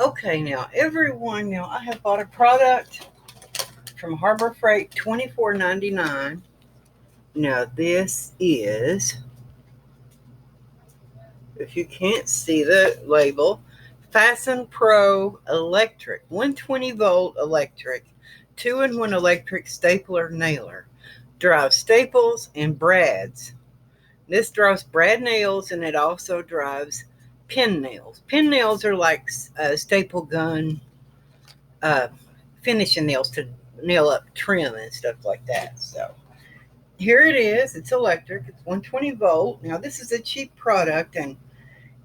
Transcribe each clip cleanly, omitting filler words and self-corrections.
Okay, now everyone, now I have bought a product from Harbor Freight, $24.99. Now this is, if you can't see the label, Fastenpro electric, 120-volt electric, 2-in-1 electric stapler nailer. Drives staples and brads. This drives brad nails, and it also drives pin nails. Pin nails are like staple gun uh, finishing nails to nail up trim and stuff like that. So here it is. It's electric. It's 120 volt. Now this is a cheap product, and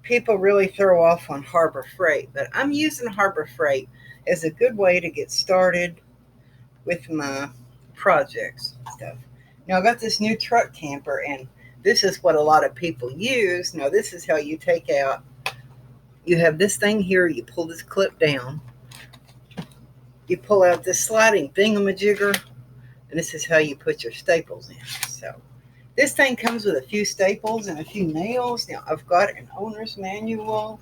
people really throw off on Harbor Freight, but I'm using Harbor Freight as a good way to get started with my projects and stuff. Now I got this new truck camper, and this is what a lot of people use. Now this is how you take out, you have this thing here, you pull this clip down, you pull out this sliding thingamajigger, and this is how you put your staples in. So this thing comes with a few staples and a few nails. Now I've got an owner's manual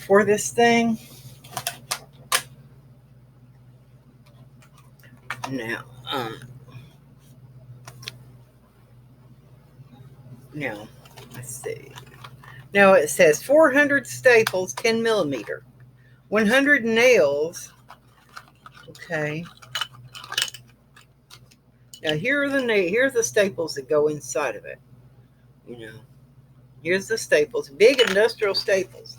for this thing. Now, now let's see. Now it says 400 staples, 10 millimeter, 100 nails. Okay. Now here's the staples that go inside of it. You know, here's the staples, big industrial staples.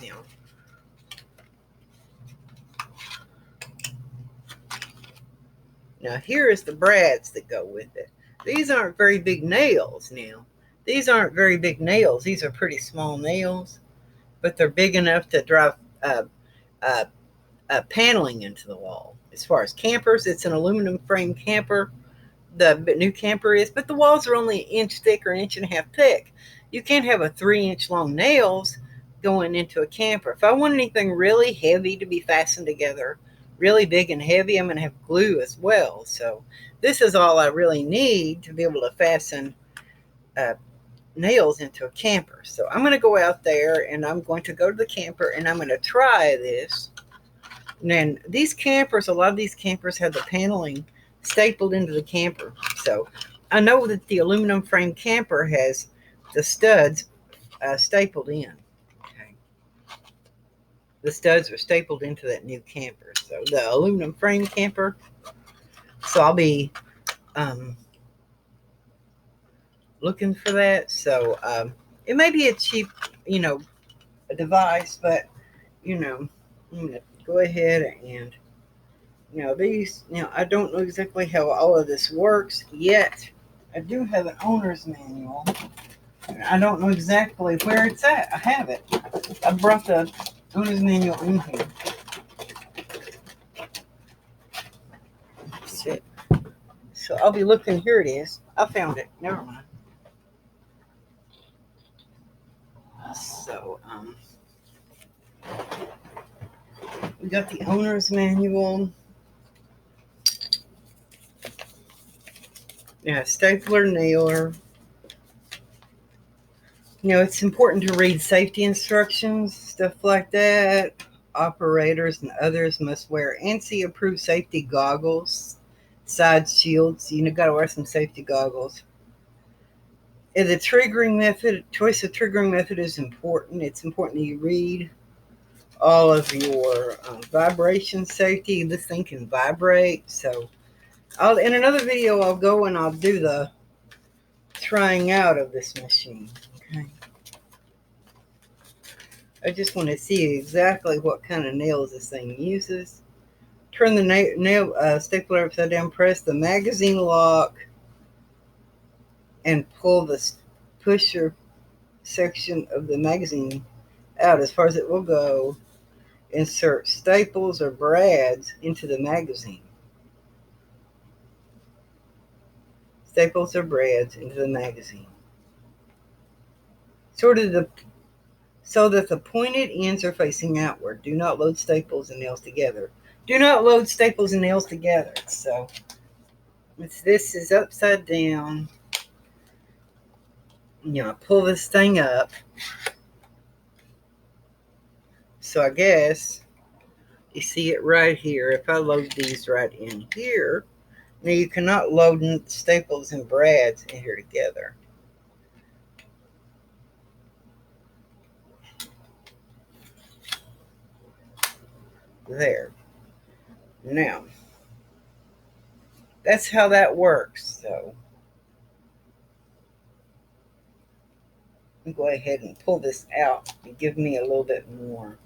Now here is the brads that go with it. These aren't very big nails. Now these aren't very big nails. These are pretty small nails, but they're big enough to drive uh, paneling into the wall. As far as campers, it's an aluminum frame camper. The new camper is, but the walls are only an inch thick or an inch and a half thick. You can't have a 3-inch long nails going into a camper. If I want anything really heavy to be fastened together, really big and heavy, I'm going to have glue as well. So this is all I really need to be able to fasten uh, nails into a camper. So I'm going to go out there, and I'm going to go to the camper, and I'm going to try this. And then these campers, a lot of these campers have the paneling stapled into the camper. So I know that the aluminum frame camper has the studs stapled in. Okay. The studs are stapled into that new camper. So the aluminum frame camper. So I'll be looking for that. So it may be a cheap, a device, but I'm going to go ahead and these, I don't know exactly how all of this works yet. I do have an owner's manual. I don't know exactly where it's at. I have it. I brought the owner's manual in here. Shit. So I'll be looking. Here it is. I found it. Never mind. So, we got the owner's manual. Yeah, stapler, nailer. It's important to read safety instructions, stuff like that. Operators and others must wear ANSI-approved safety goggles, side shields. Got to wear some safety goggles. And the triggering method, choice of triggering method is important. It's important that you read all of your vibration safety. This thing can vibrate. So in another video, I'll go and I'll do the trying out of this machine. Okay. I just want to see exactly what kind of nails this thing uses. Turn the nail stapler upside down, press the magazine lock, and pull the pusher section of the magazine out as far as it will go. Insert staples or brads into the magazine. Staples or brads into the magazine. So that the pointed ends are facing outward. Do not load staples and nails together. Do not load staples and nails together. So this is upside down. I pull this thing up. So I guess you see it right here. If I load these right in here, now you cannot load staples and brads in here together. There. Now, that's how that works. So I'm going to go ahead and pull this out and give me a little bit more.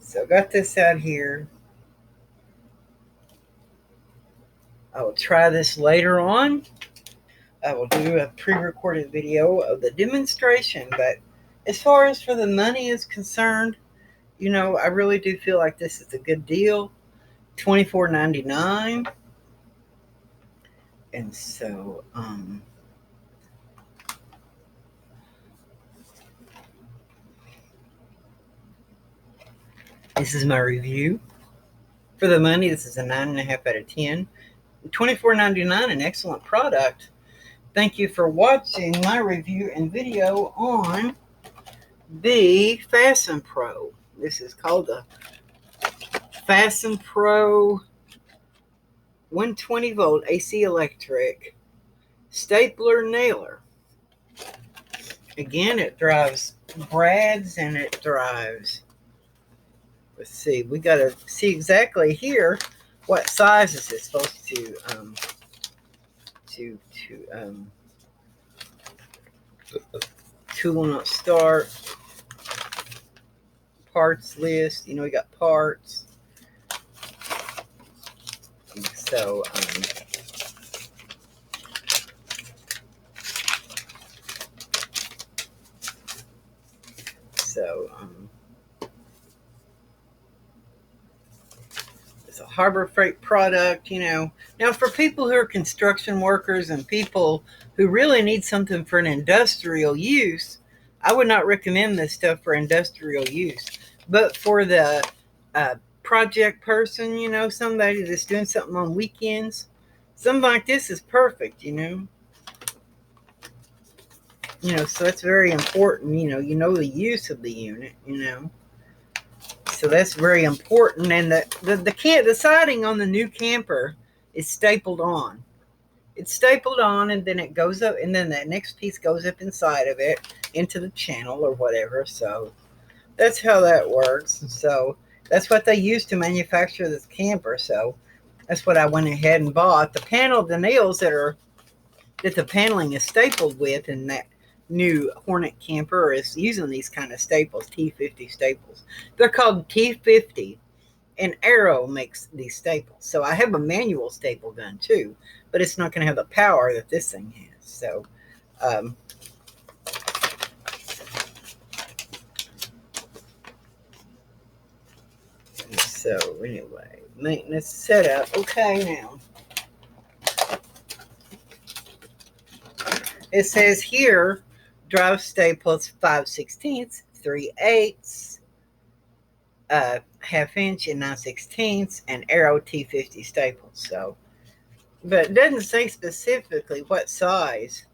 So got this out here. I will try this later on. I will do a pre-recorded video of the demonstration, but as far as for the money is concerned, I really do feel like this is a good deal. $24.99. And so this is my review. For the money, this is a 9.5 out of 10. $24.99, an excellent product. Thank you for watching my review and video on the Fastenpro. This is called the Fastenpro 120 volt AC electric stapler nailer. Again, it drives brads and it drives, let's see, we got to see exactly here what size is it supposed to tool not start, parts list, we got parts. So it's a Harbor Freight product, Now, for people who are construction workers and people who really need something for an industrial use, I would not recommend this stuff for industrial use. But for the project person, somebody that's doing something on weekends, something like this is perfect, So that's very important, the use of the unit, So that's very important. And the siding on the new camper is stapled on. It's stapled on, and then it goes up, and then that next piece goes up inside of it into the channel or whatever. So that's how that works. So that's what they use to manufacture this camper. So that's what I went ahead and bought. The nails that the paneling is stapled with in that new Hornet camper is using these kind of staples, T50 staples. They're called T50, and Arrow makes these staples. So I have a manual staple gun too, but it's not going to have the power that this thing has. So anyway, maintenance setup. Okay, now it says here, drive staples 5/16, 3/8, ½ inch and 9/16, and Arrow T50 staples. So, but it doesn't say specifically what size.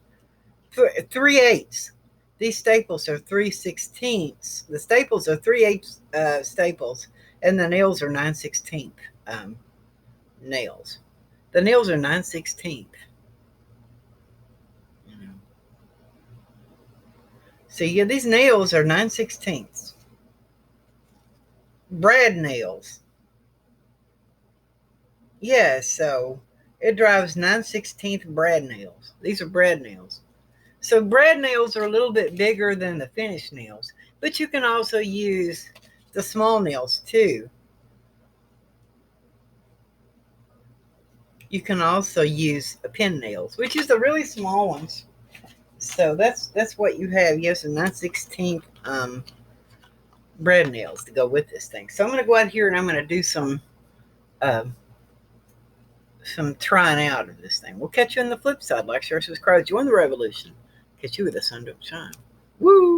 3/8. These staples are 3/16. The staples are 3/8 staples, and the nails are 9/16 nails. The nails are 9/16. So yeah, these nails are 9/16 brad nails. Yeah, so it drives 9/16 brad nails. These are brad nails. So brad nails are a little bit bigger than the finished nails, but you can also use the small nails too. You can also use pin nails, which is the really small ones. So that's what you have. You have some 9/16 brad nails to go with this thing. So I'm going to go out here and I'm going to do some trying out of this thing. We'll catch you on the flip side. Like, share, subscribe, join the revolution. Catch you with the sun don't shine. Woo!